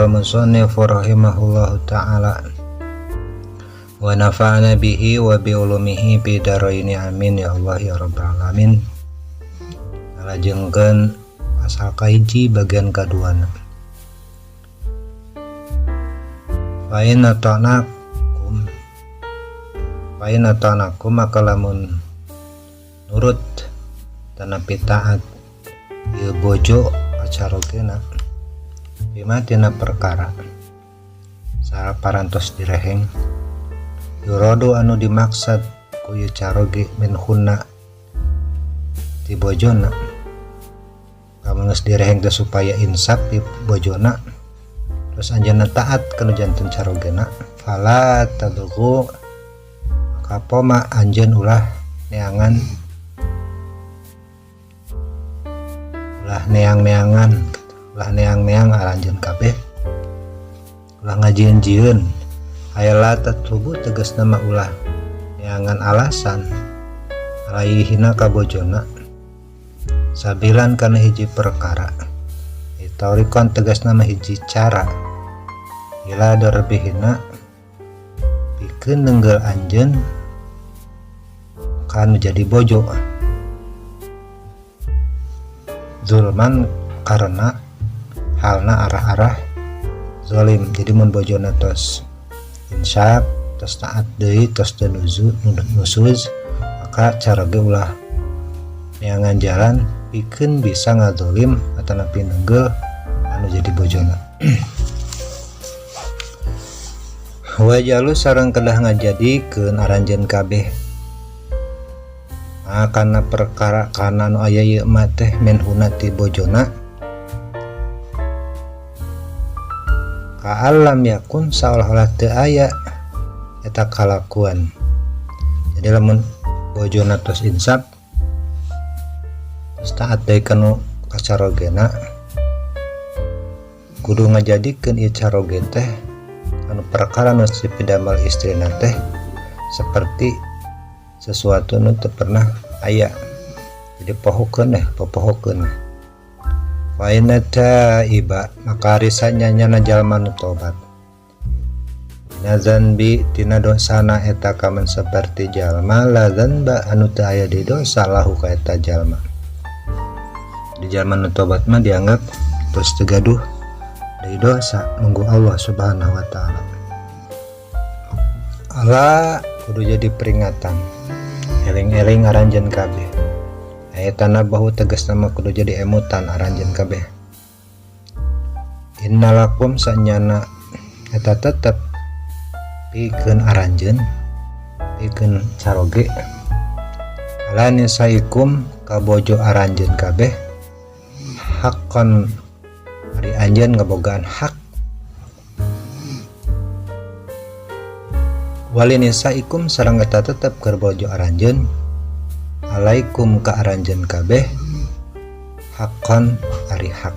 Qala al-musannif rahimahullahu ta'ala wa nafa'ana bihi wa bi ulumihi bi daraini amin ya Allah ya rabbal alamin. Ngalajengkeun pasal kahiji bagian kaduana. Fain atanakum maka lamun nurut tanapi taat ieu bojo pacarogena bima tina perkara saparantos direheng yuradu anu dimaksad ku ieu caroge min hunna ti bojona kamu geus direheng teh supaya insaf di bojona terus anjeunna taat kana janten carogena fala tadghu maka poma anjeun ulah neangan neang aranjeun kabeh ulah ngajieun-jieun hayala tatlubu tegas nama ulah neangan alasan alaihina ka bojona sabilan kana hiji perkara taurikon tegas nama hiji cara ila darbihina pikeun nenggel anjeun kan jadi bojo zulman karena halna arah-arah zalim. Jadi mun bojona tos insaf tos taat deui tos teu nusuz maka cara ge ulah neangan jalan pikeun bisa ngazolim atau napi nenggel anu jadi bojona. Wajalu sareng kedah ngajadikeun aranjeun kabeh karena perkara kana nu aya ieu mah teh min hunati bojona ka alam yakun saolah-olah teu aya eta kalakuan. Jadi lamun bojona tos insaf tos taat deui kanu kacarogena kudu ngajadikeun ieu caroge teh anu perkara nu dipidamel istrina teh seperti sesuatu nu teu pernah aya. Jadi popohokeun fa inna taiba maka risanya nyana jalma nu tobat nazanbi tina dosana eta kamen seperti jalma la zanba anu teu aya di dosa lahu ka eta jalma. Di jalma nu tobat mah dianggap terus teu gaduh dari dosa nunggu Allah Subhanahu wa taala. Allah kudu jadi peringatan eling-eling aranjeun kabeh ayatana bahu tegas nama kudu jadi emutan aranjeun kabeh. Innalakum sanyana eta tetep pikeun aranjeun pikeun caroge ala nisaikum ka bojo aranjeun kabeh haqqan ari anjeun ngabogaan hak walinisaikum sareng eta tetep keur bojo aranjeun alaikum ka aranjeun kabeh haqqan ari hak.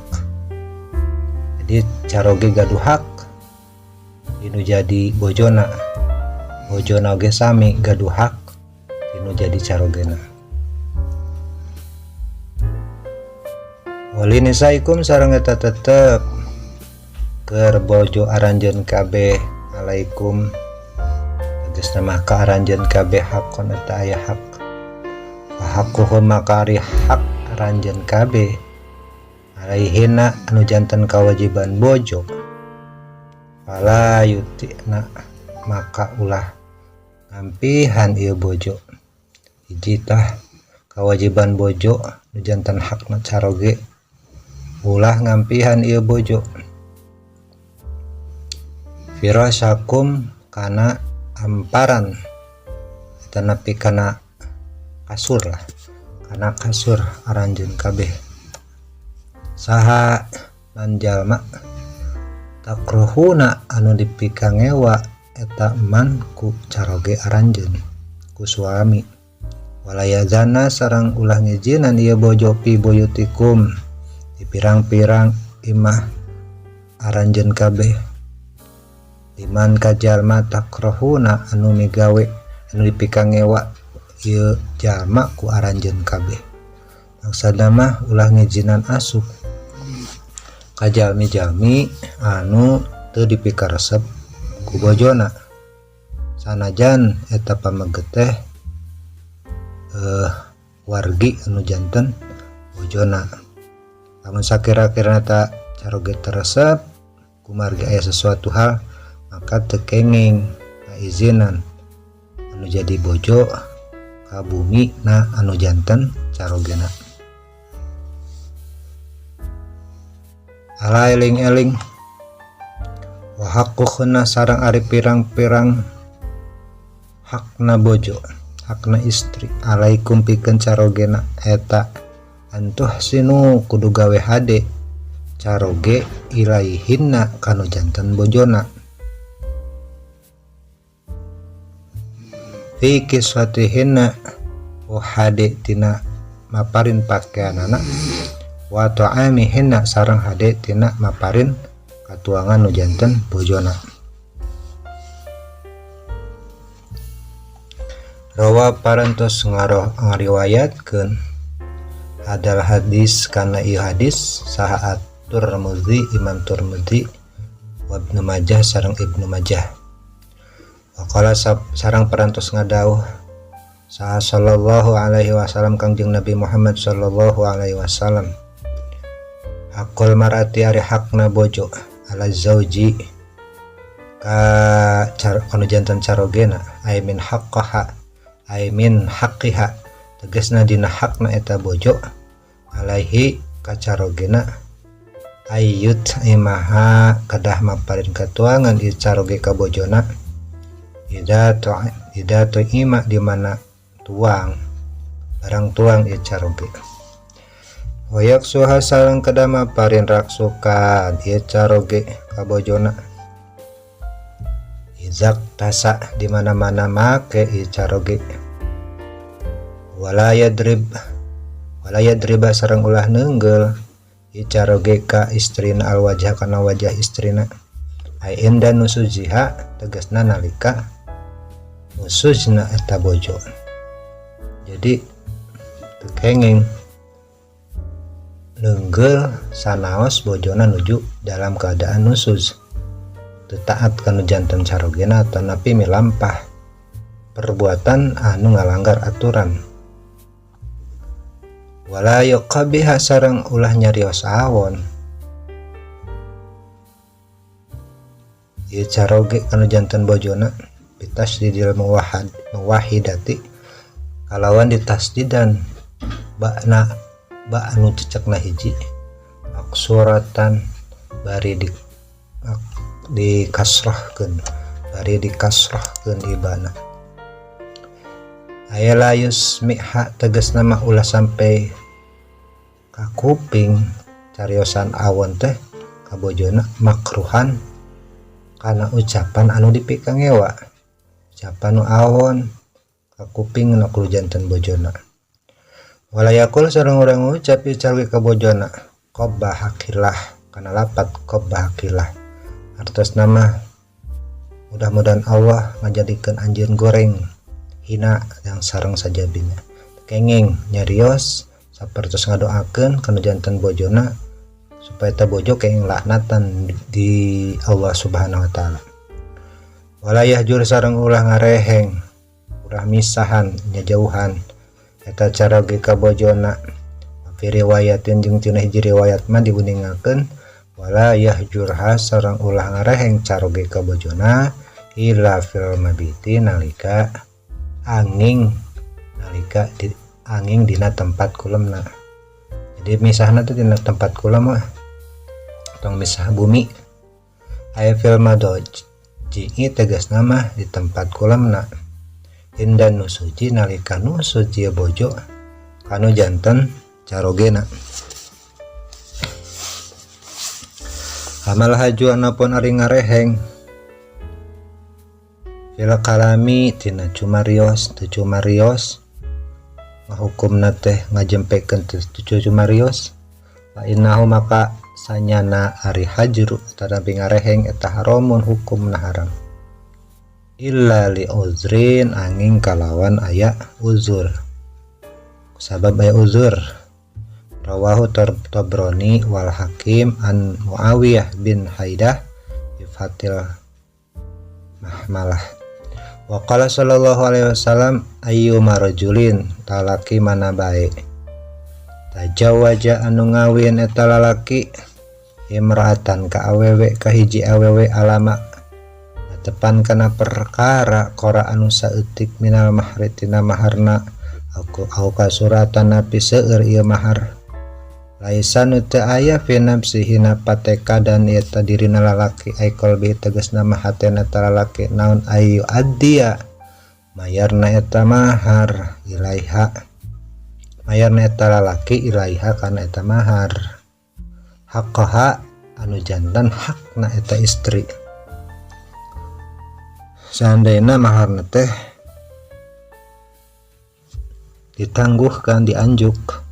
Jadi caroge gaduh hak dinu jadi bojona oge sami gaduh hak dinu jadi carogena. Walinisaikum sareng eta tetep keur bojo aranjeun kabeh alaikum geus nama ka aranjeun kabeh hakon eta aya hak hakuhum maka ari hak aranjeun kabeh alaihina anu janten kawajiban bojo fala yutina maka ulah ngampihan ieu bojo hiji tah kawajiban bojo anu janten hakna caroge ulah ngampihan ieu bojo firasyakum kana amparan tanapi kana kasur lah kana kasur aranjeun kabeh saha lan jalma takruhuna anu dipikangewa eta man ku caroge aranjeun ku suami walayazana sareng ulah ngijinan ieu bojo pi buyutikum di pirang-pirang imah aranjeun kabeh liman kajalma takrohuna anu migawe anu dipikangewa ieu jalma ku aranjeun kabeh maksudna mah ulah ngijinan asup ka jalmi-jalmi anu teu dipikaresep ku bojona, sanajan eta pamaget teh wargi anu janten bojona. Lamun sakira-kirana ta caroge teresep kumargi aya sesuatu hal maka teu kenging ngaizinan anu jadi bojo ka bumi na anu janten carogena. Ala eling-eling wa haqquhna sareng ari pirang-pirang hakna bojo, hakna istri, alaikum pikeun carogena eta antuh sinu kudu gawe hade caroge ilaihinna kanu janten bojona. Fi kiswatihinna wa hade tina maparin pakaianana wa ta'amihinna sareng hade tina maparin katuangan nu janten bojona. Rawa parantos ngariwayatkeun adalah hadis kana ieu hadis saha Turmudi, Imam Turmudi wa Ibnu Majah sareng Ibnu Majah. Waqala sareng parantos ngadawuh saha sallallahu alaihi wasallam Kangjeng Nabi Muhammad sallallahu alaihi wasallam, hakul marati ari hakna bojo ala zauji ka anu janten carogena ay min haqqaha ay min haqqiha tegasna dina hakna eta bojo alaihi ka carogena ayyut imaha kadah maparin katuangan ieu caroge ka bojona ida to ima di mana tuang barang tuang ieu caroge. Wayak suha sareng kadah maparin raksukan ieu caroge ka bojona izak tasa di mana-mana make ieu caroge. Wala yadriba sareng ulah neunggel ieu caroge ka istrina al wajah kana wajah istrina ai inda nusujiha tegasna nalika nusujna eta bojo. Jadi teu kenging neunggel sanaos bojona nuju dalam keadaan nusuz teu taat kanu janten carogena atau napi milampah perbuatan anu ngalanggar aturan. Wala yuqabiha sareng ulah nyarios awon ieu caroge kanu janten bojona bitasdidil muwahhidati kalawan ditasdidan ba anu cecekna hiji maksuratan bari dikasrahkeun ibana aya layus miha tegasna mah ulah sampai ka kuping cariosan awon teh ka bojona makruhan kana ucapan anu dipikangewa, ucapan nu awon ka kuping na kudu janten bojona. Walayakul sareng urang ngucap ieu caroge ka bojona qabbahakillah kana lapat qabbahakillah artosna mah mudah-mudahan Allah ngajadikeun anjeun goreng hina yang sareng sajabina. Kenging nyarios sapertos ngadoakeun kana janten bojona supaya ta bojo kenging laknatan di Allah Subhanahu wa taala. Walayah jur sareng ulah ngareheng, ulah misahan nyajauhan eta caroge ka bojona. Fi riwayatin jeung tina hiji riwayat mah diuningakeun walayah jurha sareng ulah ngareheng caroge ka bojona ila fil mabiti nalika anging dina tempat kulemna. Jadi misahna teh dina tempat kulem mah tong misah bumi aya fil madoji tegasna mah di tempat kulemna indan nusuji nalika nusuji bojo kanu janten carogena. Amal haju anapun ari ngareheng fil kalami tina cumarios teu cumarios ngahukumna teh ngajempekeun teu cumarios fa innahu maka sanyana ari hajru tadapi ngareheng eta haramun hukumna haram illa li uzrin angin kalawan aya uzur sabab aya uzur Rawahu Tabrani wal Hakim an Muawiyah bin Haidah bi fatil mahmalah. Wa qala sallallahu alaihi wasallam ayyuma rajulin talaki mana bae tajawaja anu ngawin eta lalaki imra'atan ka awewe ka hiji awewe alama tepan kana perkara qora anu saeutik minal mahri tina maharna au kasuratan napi seueur ieu mahar laisan teu aya fi nafsihi napateka dan eta dirina lalaki ai qalbi tegasna mah hatena lalaki naon ayu addia mayarna eta mahar ilaiha mayarna eta lalaki ilaiha kana eta mahar haqqaha anu jantan hakna eta istri. Seandainya maharna teh ditangguhkan dianjuk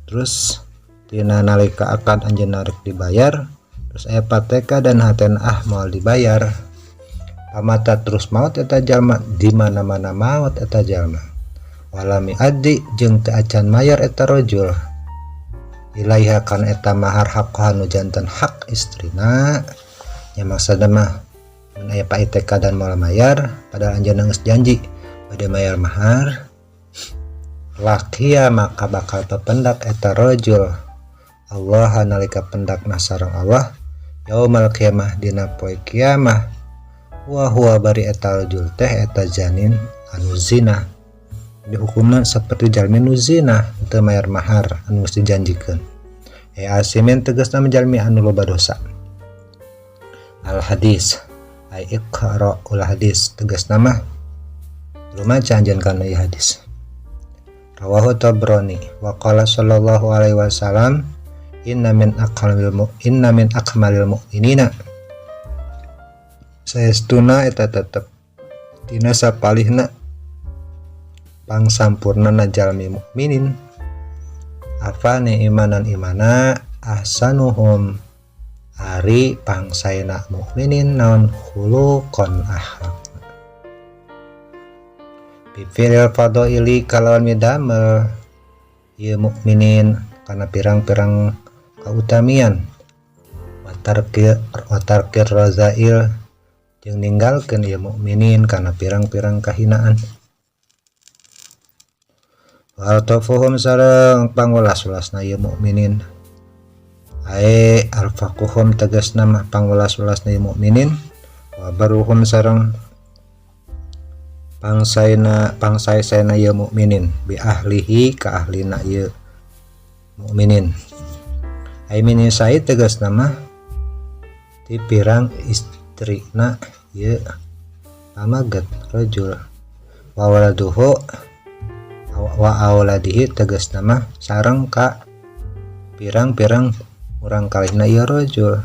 terus tina nalika akad anjeunna rek dibayar terus aya pateka dan hatena moal dibayar pamata terus maot eta jalma di mana-mana maot eta jalma walami addi jeung teu acan mayar eta rajul ilaiha kana eta mahar haqqan nu janten hak istrina nya maksudna mah mun aya paiteka dan moal mayar padahal anjeunna geus janji bade mayar mahar lakia maka bakal pependak eta rajul Allah nalika pendakna sareng Allah yaumal qiyamah dina poe kiamah wa huwa bari eta rajul teh eta janin anu zina dihukumna saperti jalmi nu zina teu mayar mahar anu geus dijanjikeun asimin tegasna menjalmi anu loba dosa. Al hadis ai iqra ul hadis tegasna mah lumaca anjeun kana ieu hadis. Rawahu Tabrani wa qala sallallahu alaihi wasallam inna min akmalil mu'minina saestuna eta tetep dina sapalihna pangsampurnana jalmi mukminin afane imanan imana ahsanuhum ari pangsaena mukminin naon khuluqan akhlak bifiril fadaili kalawan midamel ieu mukminin kana pirang-pirang kautamian watarkir razail jeung ninggalkeun ieu mukminin kana pirang-pirang kahinaan wa tafuhum sareng pangwelas-welasna ieu mukminin ai alfaquhum tegasna mah pangwelas-welasna ieu mukminin wa baruhum sareng pangsaena ieu mukminin bi ahlihi ka ahlina ieu mukminin ai min sai tegasna mah ti pirang istrina ieu pamaget rajul wa waladuhu wa auladihi tegasna mah sareng ka pirang-pirang urang kalihna ieu rajul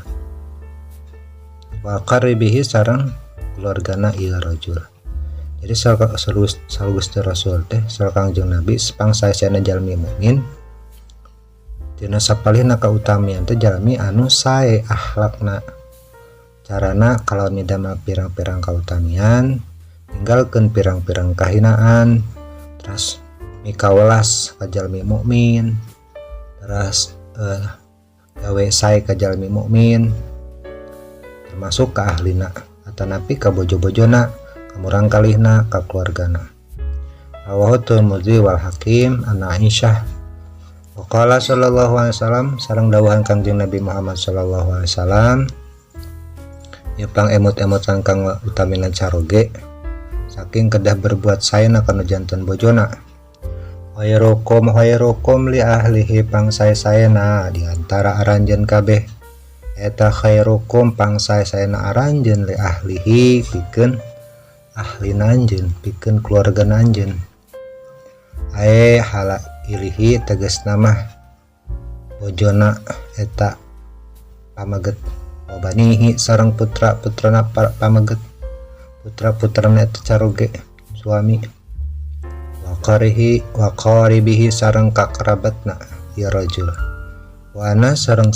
wa qaribihi sareng keluargana ieu rajul. Jadi salgus Rasul teh sal Kangjeng Nabi pangsaena jalmi mukmin dina sapalihna kautamian teh jalmi anu sae akhlakna carana kalau midamel pirang-pirang kautamian ninggalkeun pirang-pirang kahinaan terus mikawelas ka jalmi mukmin terus gawe sae ka jalmi mukmin termasuk ka ahlina atanapi ka bojo-bojona murang kalihna ka keluargana. Rawahu Tirmidzi wal Hakim an Aisyah wa qala sallallahu alaihi wasallam sareng dawuhan Kangjeng Nabi Muhammad sallallahu alaihi wasallam ieu pang emot-emot sangkang utamina caroge saking kedah berbuat saena kana janten bojona khairukum li ahlihi pang sae-saena di antara aranjeun kabeh eta khairukum pang sae-saena aranjeun li ahlihi pikeun ahli nanjeun pikeun keluarga nanjeun ae hala ilihi tegasna mah bojona eta pamaget wabanihi sareng putra-putrana pamaget putra-putrana eta caroge suami wa qaribihi sareng kakerabatna ya rajul wa ana sareng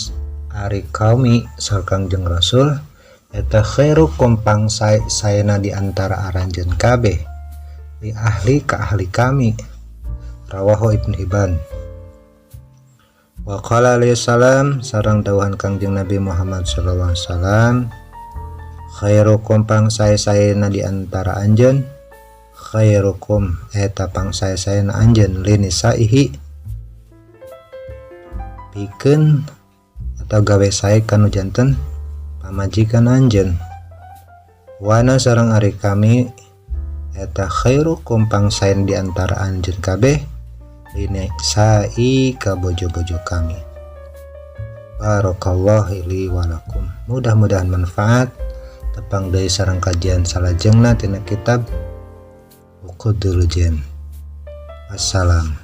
ari kaumi sareng Kangjeng Rasul eta khairukum pangsaena di antara aranjeun kabeh li ahli ka ahli kami. Rawahu Ibnu Hibban. Wa qala alaihi salam sareng dawuhan Kangjeng Nabi Muhammad sallallahu alaihi wasallam, khairukum pangsae-saena di antara anjeun, khairukum eta pangsae-saena anjeun linisaihi pikeun atau gawe sae kanu janten pamajikan anjeun. Wana sareng ari kami eta khairukum pangsaen di antara anjeun kabeh linisai ka bojo-bojo kami. Barakallahu li wa lakum. Mudah-mudahan manfaat tepang deui sareng kajian salajengna tina kitab Uqudul Jan. Assalam.